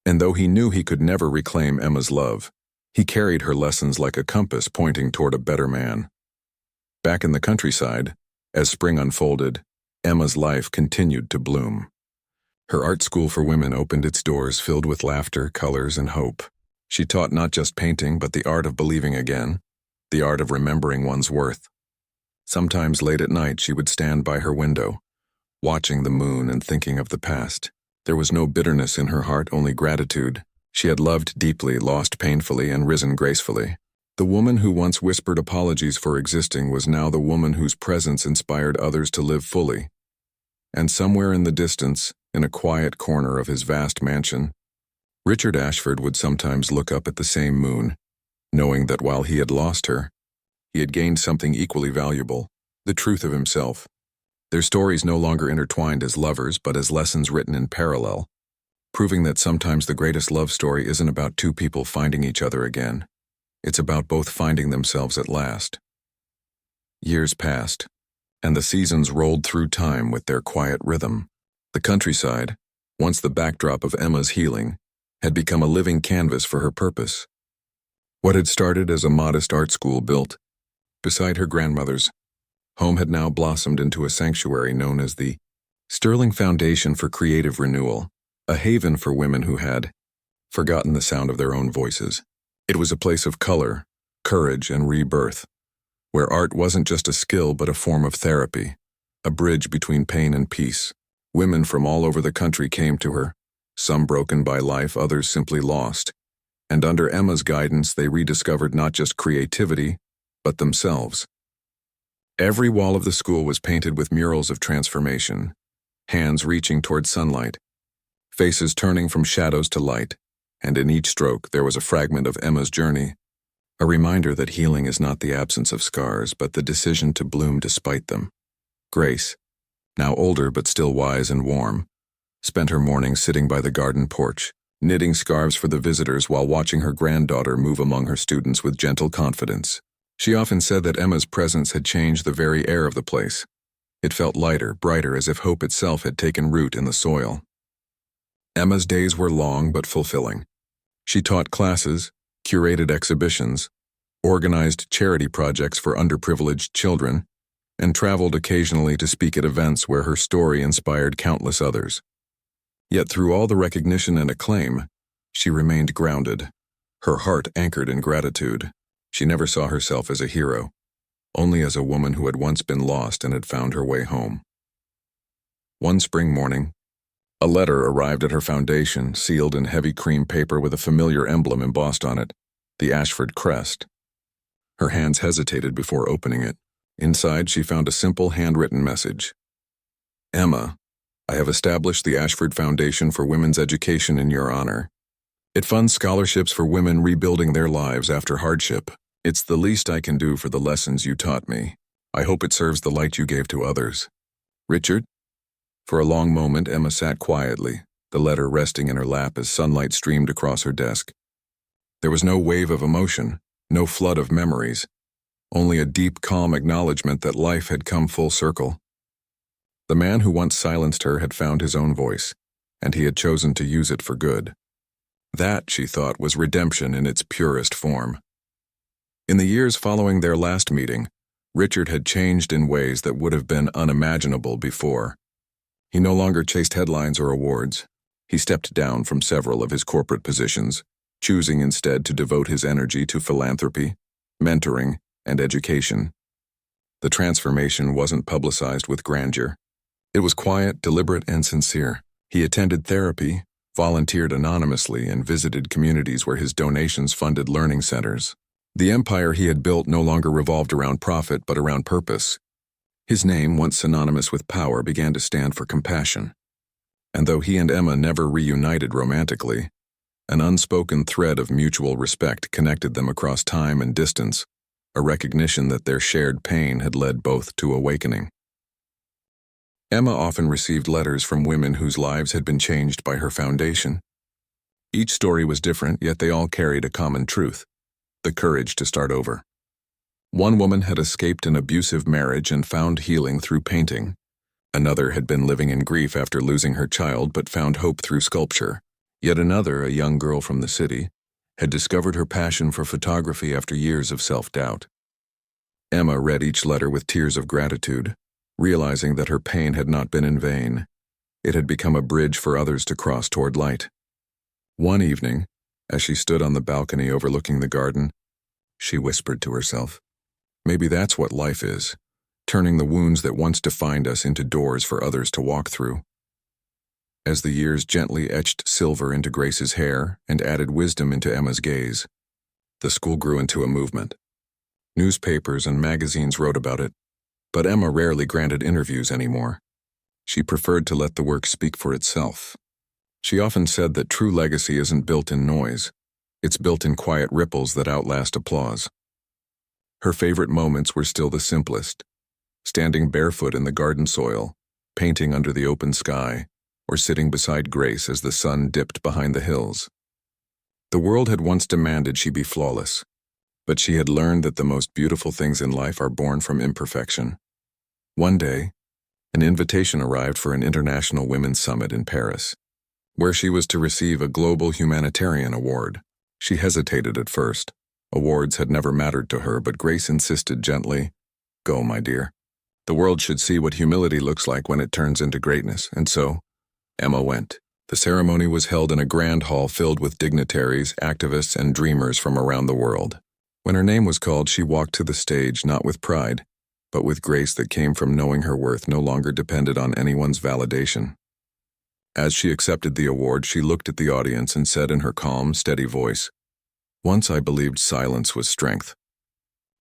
And though he knew he could never reclaim Emma's love, he carried her lessons like a compass pointing toward a better man. Back in the countryside, as spring unfolded, Emma's life continued to bloom. Her art school for women opened its doors, filled with laughter, colors, and hope. She taught not just painting, but the art of believing again, the art of remembering one's worth. Sometimes late at night she would stand by her window, watching the moon and thinking of the past. There was no bitterness in her heart, only gratitude. She had loved deeply, lost painfully, and risen gracefully. The woman who once whispered apologies for existing was now the woman whose presence inspired others to live fully. And somewhere in the distance, in a quiet corner of his vast mansion, Richard Ashford would sometimes look up at the same moon, knowing that while he had lost her, he had gained something equally valuable, the truth of himself. Their stories no longer intertwined as lovers, but as lessons written in parallel, proving that sometimes the greatest love story isn't about two people finding each other again. It's about both finding themselves at last. Years passed, and the seasons rolled through time with their quiet rhythm. The countryside, once the backdrop of Emma's healing, had become a living canvas for her purpose. What had started as a modest art school built beside her grandmother's home had now blossomed into a sanctuary known as the Sterling Foundation for Creative Renewal, a haven for women who had forgotten the sound of their own voices. It was a place of color, courage, and rebirth, where art wasn't just a skill but a form of therapy, a bridge between pain and peace. Women from all over the country came to her, some broken by life, others simply lost, And under Emma's guidance, they rediscovered not just creativity, but themselves. Every wall of the school was painted with murals of transformation, hands reaching toward sunlight, faces turning from shadows to light, and in each stroke there was a fragment of Emma's journey, a reminder that healing is not the absence of scars, but the decision to bloom despite them. Grace, now older but still wise and warm, spent her mornings sitting by the garden porch, knitting scarves for the visitors while watching her granddaughter move among her students with gentle confidence. She often said that Emma's presence had changed the very air of the place. It felt lighter, brighter, as if hope itself had taken root in the soil. Emma's days were long but fulfilling. She taught classes, curated exhibitions, organized charity projects for underprivileged children, and traveled occasionally to speak at events where her story inspired countless others. Yet through all the recognition and acclaim, she remained grounded, her heart anchored in gratitude. She never saw herself as a hero, only as a woman who had once been lost and had found her way home. One spring morning, a letter arrived at her foundation, sealed in heavy cream paper with a familiar emblem embossed on it, the Ashford crest. Her hands hesitated before opening it. Inside, she found a simple handwritten message. Emma, I have established the Ashford Foundation for Women's Education in your honor. It funds scholarships for women rebuilding their lives after hardship. It's the least I can do for the lessons you taught me. I hope it serves the light you gave to others. Richard? For a long moment, Emma sat quietly, the letter resting in her lap as sunlight streamed across her desk. There was no wave of emotion, no flood of memories, only a deep, calm acknowledgement that life had come full circle. The man who once silenced her had found his own voice, and he had chosen to use it for good. That, she thought, was redemption in its purest form. In the years following their last meeting, Richard had changed in ways that would have been unimaginable before. He no longer chased headlines or awards. He stepped down from several of his corporate positions, choosing instead to devote his energy to philanthropy, mentoring, and education. The transformation wasn't publicized with grandeur. It was quiet, deliberate, and sincere. He attended therapy, volunteered anonymously, and visited communities where his donations funded learning centers. The empire he had built no longer revolved around profit but around purpose. His name, once synonymous with power, began to stand for compassion. And though he and Emma never reunited romantically, an unspoken thread of mutual respect connected them across time and distance, a recognition that their shared pain had led both to awakening. Emma often received letters from women whose lives had been changed by her foundation. Each story was different, yet they all carried a common truth: the courage to start over. One woman had escaped an abusive marriage and found healing through painting. Another had been living in grief after losing her child but found hope through sculpture. Yet another, a young girl from the city, had discovered her passion for photography after years of self-doubt. Emma read each letter with tears of gratitude, realizing that her pain had not been in vain. It had become a bridge for others to cross toward light. One evening, as she stood on the balcony overlooking the garden, she whispered to herself, "Maybe that's what life is, turning the wounds that once defined us into doors for others to walk through." As the years gently etched silver into Grace's hair and added wisdom into Emma's gaze, the school grew into a movement. Newspapers and magazines wrote about it, but Emma rarely granted interviews anymore. She preferred to let the work speak for itself. She often said that true legacy isn't built in noise. It's built in quiet ripples that outlast applause. Her favorite moments were still the simplest: standing barefoot in the garden soil, painting under the open sky, or sitting beside Grace as the sun dipped behind the hills. The world had once demanded she be flawless, but she had learned that the most beautiful things in life are born from imperfection. One day, an invitation arrived for an international women's summit in Paris, where she was to receive a global humanitarian award. She hesitated at first. Awards had never mattered to her, but Grace insisted gently, "Go, my dear. The world should see what humility looks like when it turns into greatness." And so, Emma went. The ceremony was held in a grand hall filled with dignitaries, activists, and dreamers from around the world. When her name was called, she walked to the stage not with pride, but with grace that came from knowing her worth no longer depended on anyone's validation. As she accepted the award, she looked at the audience and said in her calm, steady voice, Once I believed silence was strength.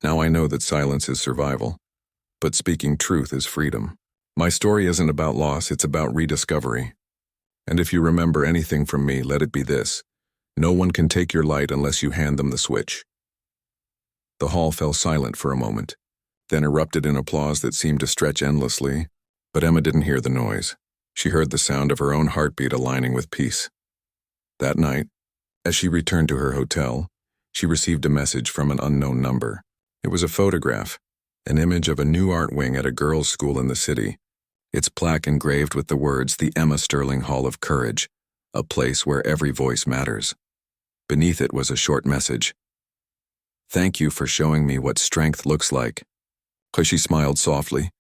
Now I know that silence is survival, but speaking truth is freedom. My story isn't about loss, it's about rediscovery. And if you remember anything from me, let it be this: no one can take your light unless you hand them the switch. The hall fell silent for a moment, then erupted in applause that seemed to stretch endlessly, but Emma didn't hear the noise. She heard the sound of her own heartbeat aligning with peace. That night, as she returned to her hotel, she received a message from an unknown number. It was a photograph, an image of a new art wing at a girls' school in the city, its plaque engraved with the words, "The Emma Sterling Hall of Courage, a place where every voice matters." Beneath it was a short message. "Thank you for showing me what strength looks like." She smiled softly,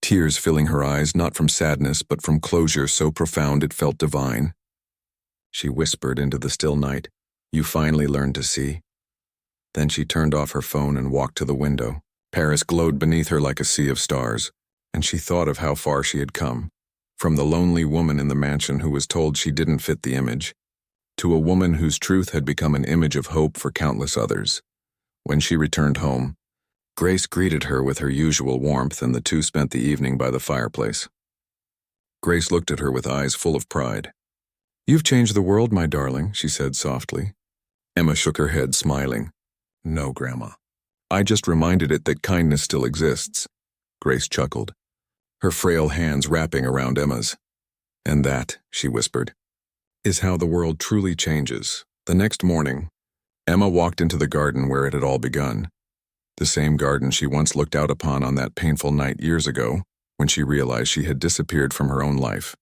tears filling her eyes, not from sadness but from closure so profound it felt divine. She whispered into the still night, "You finally learned to see." Then she turned off her phone and walked to the window. Paris glowed beneath her like a sea of stars, and she thought of how far she had come, from the lonely woman in the mansion who was told she didn't fit the image, to a woman whose truth had become an image of hope for countless others. When she returned home, Grace greeted her with her usual warmth, and the two spent the evening by the fireplace. Grace looked at her with eyes full of pride. "You've changed the world, my darling," she said softly. Emma shook her head, smiling. "No, Grandma. I just reminded it that kindness still exists." Grace chuckled, her frail hands wrapping around Emma's. "And that," she whispered, "is how the world truly changes." The next morning, Emma walked into the garden where it had all begun. The same garden she once looked out upon on that painful night years ago, when she realized she had disappeared from her own life.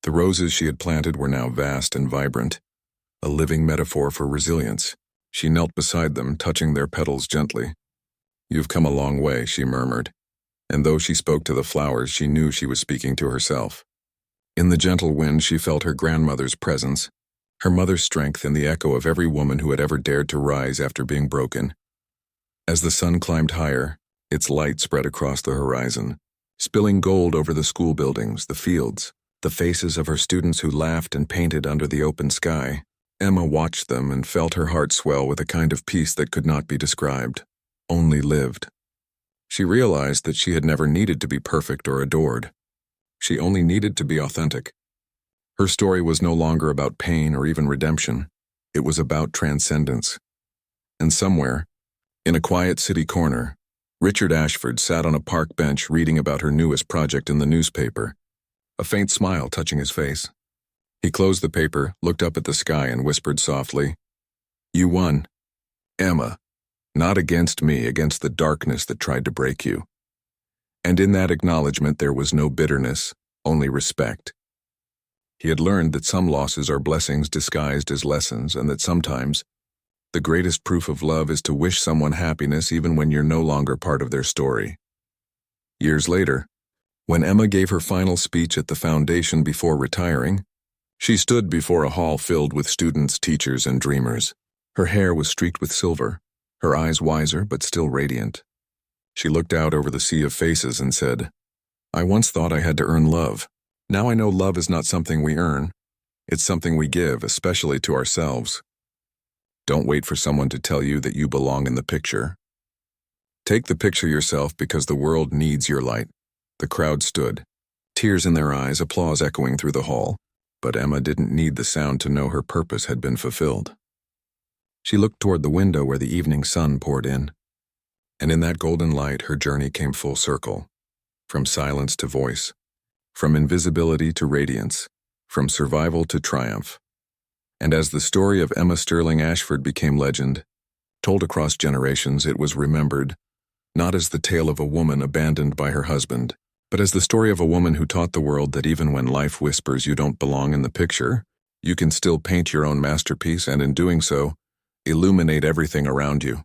The roses she had planted were now vast and vibrant, a living metaphor for resilience. She knelt beside them, touching their petals gently. "You've come a long way," she murmured, and though she spoke to the flowers, she knew she was speaking to herself. In the gentle wind she felt her grandmother's presence, her mother's strength, and the echo of every woman who had ever dared to rise after being broken. As the sun climbed higher, its light spread across the horizon, spilling gold over the school buildings, the fields, the faces of her students who laughed and painted under the open sky. Emma watched them and felt her heart swell with a kind of peace that could not be described, only lived. She realized that she had never needed to be perfect or adored. She only needed to be authentic. Her story was no longer about pain or even redemption. It was about transcendence. And somewhere, in a quiet city corner, Richard Ashford sat on a park bench reading about her newest project in the newspaper, a faint smile touching his face. He closed the paper, looked up at the sky, and whispered softly, "You won, Emma. Not against me, against the darkness that tried to break you." And in that acknowledgement there was no bitterness, only respect. He had learned that some losses are blessings disguised as lessons, and that sometimes the greatest proof of love is to wish someone happiness even when you're no longer part of their story. Years later, when Emma gave her final speech at the foundation before retiring, she stood before a hall filled with students, teachers, and dreamers. Her hair was streaked with silver, her eyes wiser but still radiant. She looked out over the sea of faces and said, "I once thought I had to earn love. Now I know love is not something we earn. It's something we give, especially to ourselves. Don't wait for someone to tell you that you belong in the picture. Take the picture yourself because the world needs your light." The crowd stood, tears in their eyes, applause echoing through the hall. But Emma didn't need the sound to know her purpose had been fulfilled. She looked toward the window where the evening sun poured in. And in that golden light, her journey came full circle. From silence to voice. From invisibility to radiance. From survival to triumph. And as the story of Emma Sterling Ashford became legend, told across generations, it was remembered, not as the tale of a woman abandoned by her husband, but as the story of a woman who taught the world that even when life whispers you don't belong in the picture, you can still paint your own masterpiece and in doing so, illuminate everything around you.